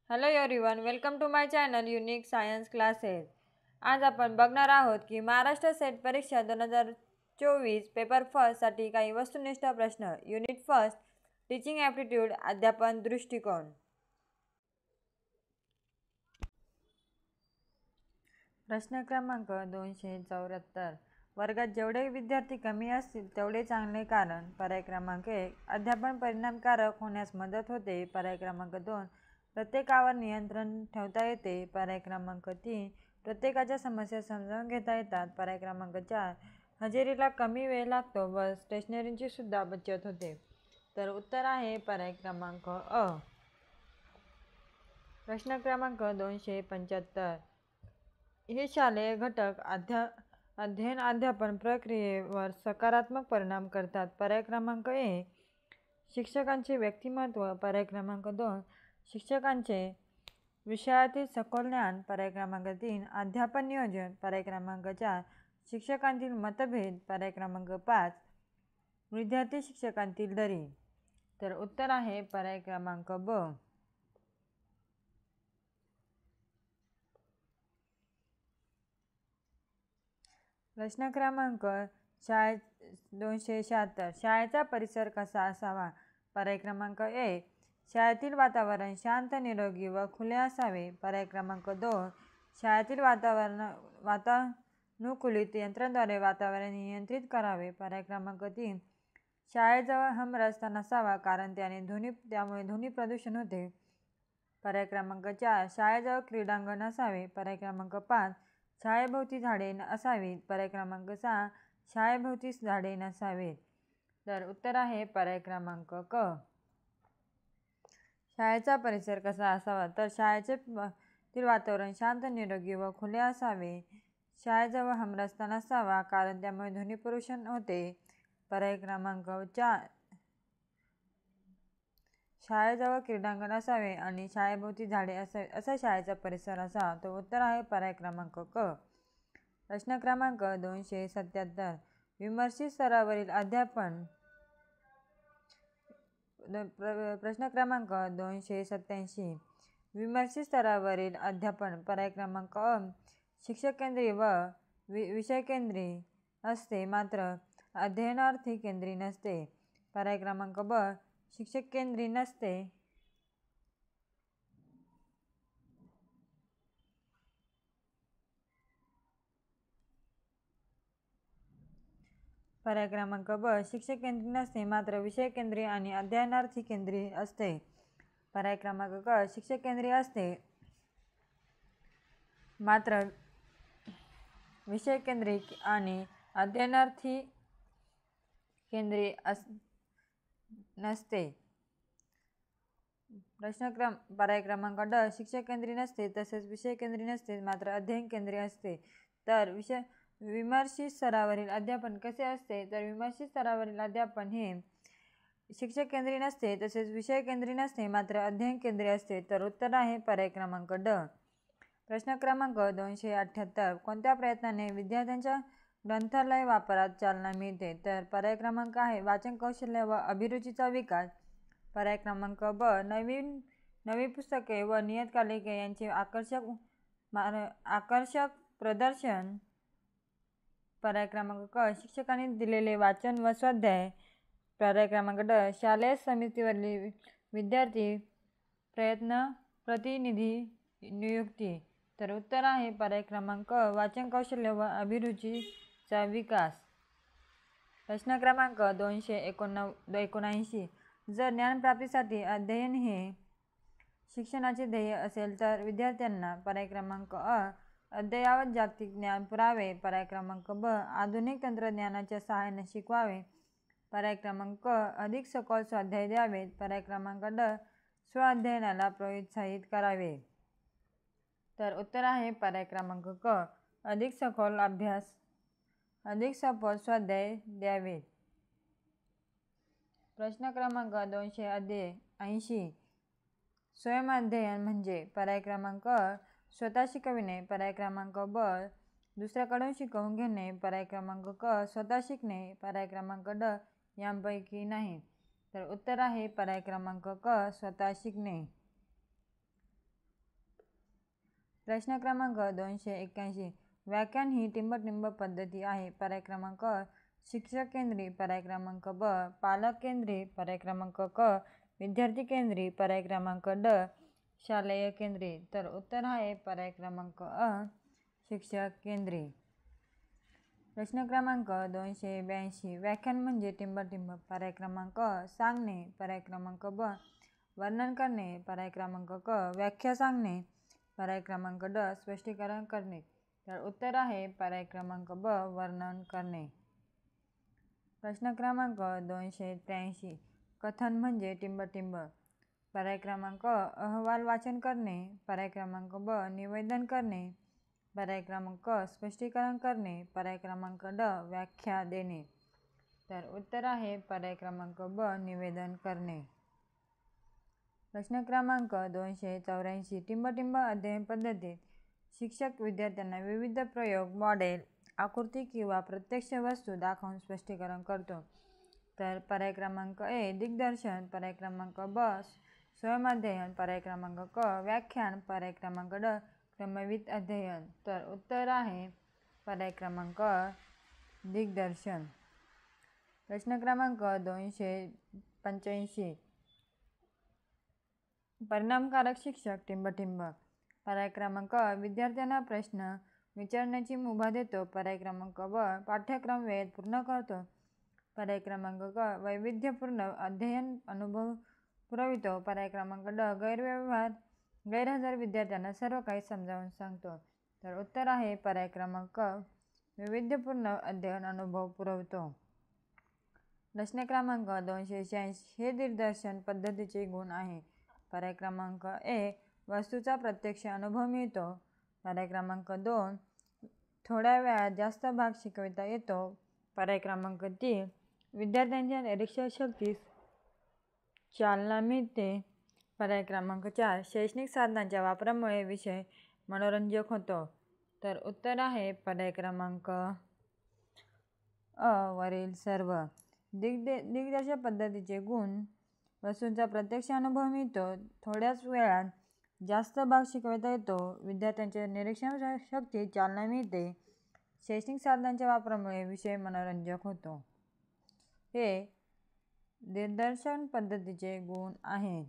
Hello everyone, welcome to my channel unique science classes. आज आपण बघणार आहोत की महाराष्ट्र सेट परीक्षा 2024 पेपर फर्स्टसाठी काही वस्तुनिष्ठ प्रश्न. युनिट फर्स्ट, टीचिंग ॲप्टिट्यूड, अध्यापन दृष्टिकोन. प्रश्न क्रमांक 274. वर्गात जेवढे विद्यार्थी कमी असतील तेवढे चांगले. कारण. पर्याय क्रमांक 1, अध्यापन परिणामकारक होण्यास मदत होते. पर्याय क्रमांक 2, प्रत्येकावर नियंत्रण ठेवता येते. पर्याय क्रमांक 3, प्रत्येकाच्या समस्या समजावून घेता येतात. पर्याय क्रमांक 4, हजेरीला कमी वेळ लागतो व स्टेशनरीची सुद्धा बचत होते. तर उत्तर आहे पर्याय क्रमांक अ. प्रश्न क्रमांक 275. हे शालेय घटक अध्ययन अध्यापन प्रक्रियेवर सकारात्मक परिणाम करतात. पर्याय क्रमांक 1, शिक्षकांचे व्यक्तिमत्व. पर्याय क्रमांक 2, शिक्षकांचे विषयातील सखोल ज्ञान. पर्याय क्रमांक 3, अध्यापन नियोजन. पर्याय क्रमांक 4, शिक्षकांतील मतभेद. पर्याय क्रमांक 5, विद्यार्थी शिक्षकांतील दरी. तर उत्तर आहे पर्याय क्रमांक ब. प्रश्न क्रमांक 276. शाळेचा परिसर कसा असावा? पर्याय क्रमांक 1, शाळेतील वातावरण शांत, निरोगी व खुले असावे. पर्याय क्रमांक 2, शाळेतील वातानुकूलित यंत्राद्वारे वातावरण नियंत्रित करावे. पर्याय क्रमांक 3, शाळेजवळ हमरस्ता नसावा कारण त्यामुळे ध्वनी प्रदूषण होते. पर्याय क्रमांक 4, शाळेजवळ क्रीडांगण असावे. पर्याय क्रमांक 5, शाळेभोवती झाडे असावीत. पर्याय क्रमांक 6, शाळेभोवती झाडे नसावीत. तर उत्तर आहे पर्याय क्रमांक क. शाळेचा परिसर कसा असावा? तर शाळेतील वातावरण शांत, निरोगी व खुले असावे. शाळेजवळ हमरस्ता नसावा कारण त्यामुळे ध्वनी प्रदूषण होते. पर्याय क्रमांक 4, शाळेजवळ क्रीडांगण असावे आणि शाळेभोवती झाडे असावे असा शाळेचा परिसर असावा. तो उत्तर आहे पर्याय क्रमांक क. प्रश्न क्रमांक 277. विमर्शित स्तरावरील अध्यापन. प्रश्न क्रमांक 287. विमर्शित स्तरावरील अध्यापन. पर्याय क्रमांक अ, शिक्षक केंद्री व विषय केंद्री असते मात्र अध्ययनार्थी केंद्री नसते. पर्याय क्रमांक ब, शिक्षक केंद्री नसते. पर्याय क्रमांक ब, शिक्षक केंद्री नसते मात्र विषय केंद्री आणि अध्ययनार्थी केंद्री असते. पर्याय क्रमांक क, शिक्षक केंद्री असते मात्र विषय केंद्री आणि अध्ययनार्थी केंद्री नसते. पर्याय क्रमांक ड, शिक्षक केंद्री नसते तसेच विषय केंद्री नसते मात्र अध्ययन केंद्री असते. तर विमर्शित स्तरावरील अध्यापन कसे असते? तर विमर्शित स्तरावरील अध्यापन हे शिक्षक केंद्री नसते तसेच विषय केंद्री नसते मात्र अध्ययन केंद्री असते. तर उत्तर आहे पर्याय क्रमांक ड. प्रश्न क्रमांक 278. कोणत्या प्रयत्नाने विद्यार्थ्यांच्या ग्रंथालय वापरात चालना मिळते? तर पर्याय क्रमांक आहे वाचन कौशल्य व अभिरुचीचा विकास. पर्याय क्रमांक ब, नवी पुस्तके व नियतकालिके यांचे आकर्षक प्रदर्शन. पर्याय क्रमांक क, शिक्षकांनी दिलेले वाचन व स्वाध्याय. पर्याय क्रमांक ड, शालेय समितीवरील विद्यार्थी प्रयत्न प्रतिनिधी नियुक्ती. तर उत्तर आहे पर्याय क्रमांक वाचन कौशल्य व अभिरुचीचा विकास. प्रश्न क्रमांक 279. जर ज्ञानप्राप्तीसाठी अध्ययन हे शिक्षणाचे ध्येय असेल तर विद्यार्थ्यांना. पर्याय क्रमांक अ, अद्ययावत जागतिक ज्ञान पुरावे. पर्याय क्रमांक ब, आधुनिक तंत्रज्ञानाच्या सहाय्याने शिकवावे. पर्याय क्रमांक क, अधिक सखोल स्वाध्याय द्यावेत. पर्याय क्रमांक ड, स्वअध्ययनाला प्रोत्साहित करावे. तर उत्तर आहे पर्याय क्रमांक क, अधिक सखोल स्वाध्याय द्यावेत. प्रश्न क्रमांक 280. स्वयंअध्ययन म्हणजे? पर्याय क्रमांक अ, स्वतः शिकविणे. पर्याय क्रमांक ब, दुसऱ्याकडून शिकवून घेणे. पर्याय क्रमांक क, स्वतः शिकणे. पर्याय क्रमांक ड, यांपैकी नाही. तर उत्तर आहे पर्याय क्रमांक क, स्वतः शिकणे. प्रश्न क्रमांक 281. व्याख्यान ही टिंब पद्धती आहे. पर्याय क्रमांक अ शिक्षक केंद्री, पर्याय क्रमांक ब पालक केंद्री, पर्याय क्रमांक क विद्यार्थी केंद्री, पर्याय क्रमांक ड शालेय केंद्री. तर उत्तर आहे पर्याय क्रमांक अ शिक्षक केंद्री. प्रश्न क्रमांक 282. व्याख्यान म्हणजे टिंब. पर्याय क्रमांक अ सांगणे, पर्याय क्रमांक ब वर्णन करणे, पर्याय क्रमांक क व्याख्या सांगणे, पर्याय क्रमांक ड स्पष्टीकरण करणे. तर उत्तर आहे पर्याय क्रमांक ब वर्णन करणे. प्रश्न क्रमांक 283. कथन म्हणजे टिंब. पर्याय क्रमांक अ अहवाल वाचन करणे, पर्याय क्रमांक ब निवेदन करणे, पर्याय क्रमांक क स्पष्टीकरण करणे, पर्याय क्रमांक ड व्याख्या देणे. तर उत्तर आहे पर्याय क्रमांक ब निवेदन करणे. प्रश्न क्रमांक 284. टिंब अध्ययन पद्धतीत शिक्षक विद्यार्थ्यांना विविध प्रयोग, मॉडेल, आकृती किंवा प्रत्यक्ष वस्तू दाखवून स्पष्टीकरण करतो. तर पर्याय क्रमांक ए दिग्दर्शन, पर्याय क्रमांक ब स्वयंअध्ययन, पर्याय क्रमांक क व्याख्यान, पर्याय क्रमांक ड क्रमवित अध्ययन. तर उत्तर आहे पर्याय क्रमांक दिग्दर्शन. प्रश्न क्रमांक 285. परिणामकारक शिक्षक टिंब. पर्याय क्रमांक अ विद्यार्थ्यांना प्रश्न विचारण्याची मुभा देतो, पर्याय क्रमांक ब पाठ्यक्रम वेळेत पूर्ण करतो, पर्याय क्रमांक क वैविध्यपूर्ण अध्ययन अनुभव पुरवितो, पर्याय क्रमांक ड गैरहजर विद्यार्थ्यांना सर्व काही समजावून सांगतो. तर उत्तर आहे पर्याय क्रमांक वैविध्यपूर्ण अध्ययन अनुभव पुरवतो. प्रश्न क्रमांक 286. हे दिग्दर्शन पद्धतीचे गुण आहे. पर्याय क्रमांक ए वस्तूचा प्रत्यक्ष अनुभव मिळतो, पर्याय क्रमांक 2 थोड्या वेळात जास्त भाग शिकविता येतो, पर्याय क्रमांक 3 विद्यार्थ्यांच्या निरीक्षण शक्तीस चालना मिळते, पर्याय क्रमांक 4 शैक्षणिक साधनांच्या वापरामुळे विषय मनोरंजक होतो. तर उत्तर आहे पर्याय क्रमांक अ वरील सर्व. दिग्दर्शन पद्धतीचे गुण: वस्तूंचा प्रत्यक्ष अनुभव मिळतो, थोड्याच वेळात जास्त भाग शिकवता येतो, विद्यार्थ्यांच्या निरीक्षण शक्तीस चालना मिळते, शैक्षणिक साधनांच्या वापरामुळे विषय मनोरंजक होतो. हे दिग्दर्शन पद्धतीचे गुण आहेत.